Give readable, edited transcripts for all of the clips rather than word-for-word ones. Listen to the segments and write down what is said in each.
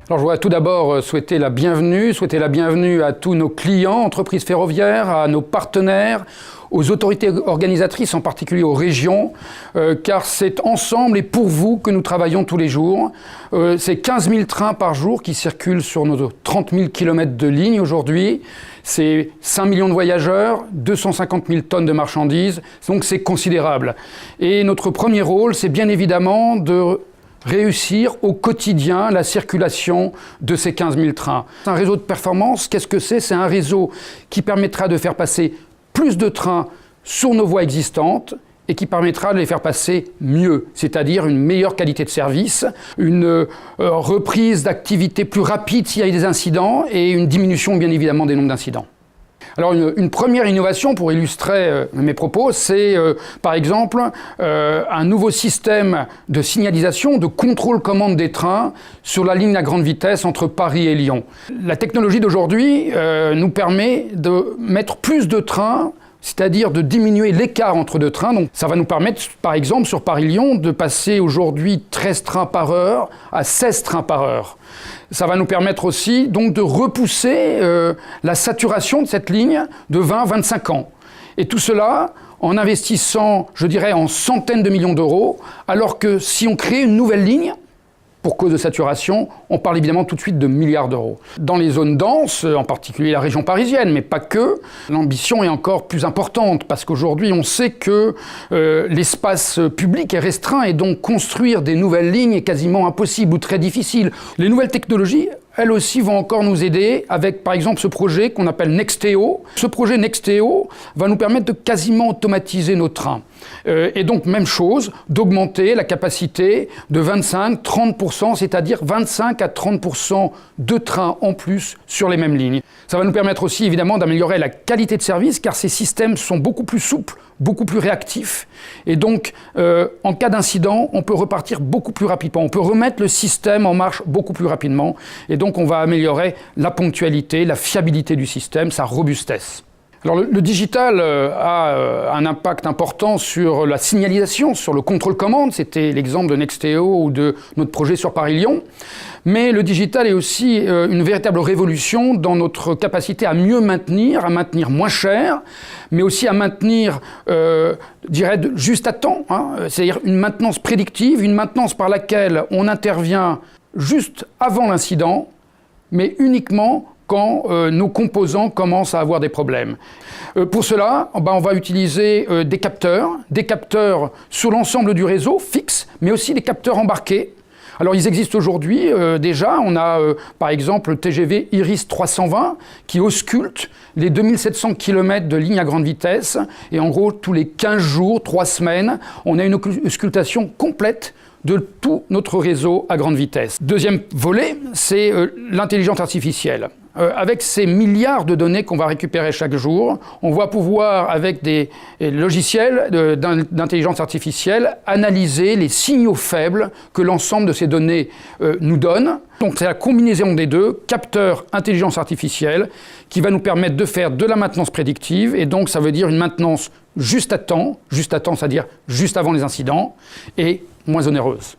Alors je voudrais tout d'abord souhaiter la bienvenue à tous nos clients, entreprises ferroviaires, à nos partenaires, aux autorités organisatrices, en particulier aux régions, car c'est ensemble et pour vous que nous travaillons tous les jours. C'est 15 000 trains par jour qui circulent sur nos 30 000 km de ligne aujourd'hui. C'est 5 millions de voyageurs, 250 000 tonnes de marchandises, donc c'est considérable. Et notre premier rôle, c'est bien évidemment de réussir au quotidien la circulation de ces 15 000 trains. Un réseau de performance, qu'est-ce que c'est ? C'est un réseau qui permettra de faire passer plus de trains sur nos voies existantes et qui permettra de les faire passer mieux, c'est-à-dire une meilleure qualité de service, une reprise d'activité plus rapide s'il y a des incidents et une diminution bien évidemment des nombres d'incidents. Alors une première innovation pour illustrer mes propos, c'est par exemple un nouveau système de signalisation, de contrôle-commande des trains sur la ligne à grande vitesse entre Paris et Lyon. La technologie d'aujourd'hui nous permet de mettre plus de trains, c'est-à-dire de diminuer l'écart entre deux trains. Donc ça va nous permettre, par exemple, sur Paris-Lyon, de passer aujourd'hui 13 trains par heure à 16 trains par heure. Ça va nous permettre aussi donc de repousser la saturation de cette ligne de 20 à 25 ans. Et tout cela en investissant, je dirais, en centaines de millions d'euros, alors que si on crée une nouvelle ligne, pour cause de saturation, on parle évidemment tout de suite de milliards d'euros. Dans les zones denses, en particulier la région parisienne, mais pas que, l'ambition est encore plus importante parce qu'aujourd'hui on sait que l'espace public est restreint et donc construire des nouvelles lignes est quasiment impossible ou très difficile. Les nouvelles technologies, elles aussi vont encore nous aider avec par exemple ce projet qu'on appelle Nexteo. Ce projet Nexteo va nous permettre de quasiment automatiser nos trains. Et donc même chose, d'augmenter la capacité de 25-30%, c'est-à-dire 25 à 30% de trains en plus sur les mêmes lignes. Ça va nous permettre aussi évidemment d'améliorer la qualité de service car ces systèmes sont beaucoup plus souples, beaucoup plus réactifs et donc en cas d'incident, on peut repartir beaucoup plus rapidement. On peut remettre le système en marche beaucoup plus rapidement et donc on va améliorer la ponctualité, la fiabilité du système, sa robustesse. Alors le digital a un impact important sur la signalisation, sur le contrôle-commande, c'était l'exemple de Nexteo ou de notre projet sur Paris-Lyon, mais le digital est aussi une véritable révolution dans notre capacité à mieux maintenir, à maintenir moins cher, mais aussi à maintenir, je dirais, juste à temps, c'est-à-dire une maintenance prédictive, une maintenance par laquelle on intervient juste avant l'incident, mais uniquement quand nos composants commencent à avoir des problèmes. Pour cela, on va utiliser des capteurs sur l'ensemble du réseau fixe, mais aussi des capteurs embarqués. Alors ils existent aujourd'hui déjà, on a par exemple le TGV Iris 320 qui ausculte les 2700 km de ligne à grande vitesse et en gros tous les 15 jours, 3 semaines, on a une auscultation complète de tout notre réseau à grande vitesse. Deuxième volet, c'est l'intelligence artificielle. Avec ces milliards de données qu'on va récupérer chaque jour, on va pouvoir, avec des logiciels d'intelligence artificielle, analyser les signaux faibles que l'ensemble de ces données nous donne. Donc c'est la combinaison des deux, capteur, intelligence artificielle, qui va nous permettre de faire de la maintenance prédictive, et donc ça veut dire une maintenance juste à temps, c'est-à-dire juste avant les incidents, et moins onéreuse.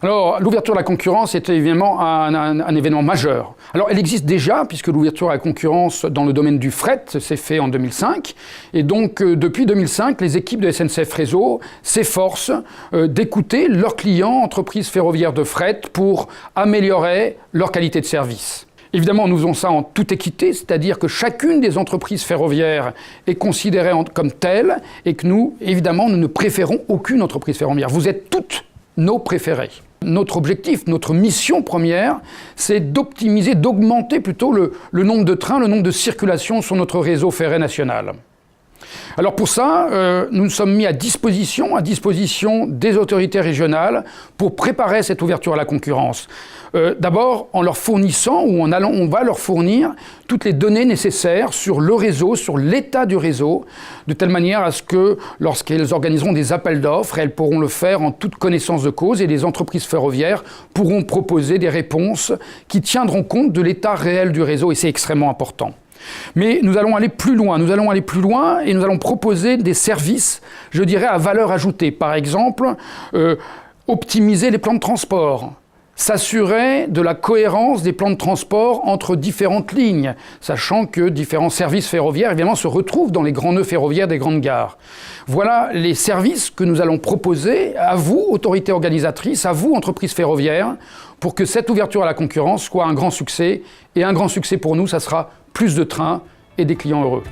Alors, l'ouverture à la concurrence est évidemment un événement majeur. Alors, elle existe déjà, puisque l'ouverture à la concurrence dans le domaine du fret s'est fait en 2005. Et donc, depuis 2005, les équipes de SNCF Réseau s'efforcent d'écouter leurs clients, entreprises ferroviaires de fret, pour améliorer leur qualité de service. Évidemment, nous faisons ça en toute équité, c'est-à-dire que chacune des entreprises ferroviaires est considérée comme telle et que nous, évidemment, nous ne préférons aucune entreprise ferroviaire. Vous êtes toutes nos préférées. Notre objectif, notre mission première, c'est d'optimiser, d'augmenter plutôt le nombre de trains, le nombre de circulations sur notre réseau ferré national. Alors pour ça, nous nous sommes mis à disposition des autorités régionales pour préparer cette ouverture à la concurrence. D'abord en leur fournissant, ou on va leur fournir toutes les données nécessaires sur le réseau, sur l'état du réseau, de telle manière à ce que lorsqu'elles organiseront des appels d'offres, elles pourront le faire en toute connaissance de cause et les entreprises ferroviaires pourront proposer des réponses qui tiendront compte de l'état réel du réseau et c'est extrêmement important. Mais nous allons aller plus loin et nous allons proposer des services, je dirais, à valeur ajoutée. Par exemple, optimiser les plans de transport. s'assurer de la cohérence des plans de transport entre différentes lignes, sachant que différents services ferroviaires, évidemment, se retrouvent dans les grands nœuds ferroviaires des grandes gares. Voilà les services que nous allons proposer à vous, autorités organisatrices, à vous, entreprises ferroviaires, pour que cette ouverture à la concurrence soit un grand succès. Et un grand succès pour nous, ça sera plus de trains et des clients heureux.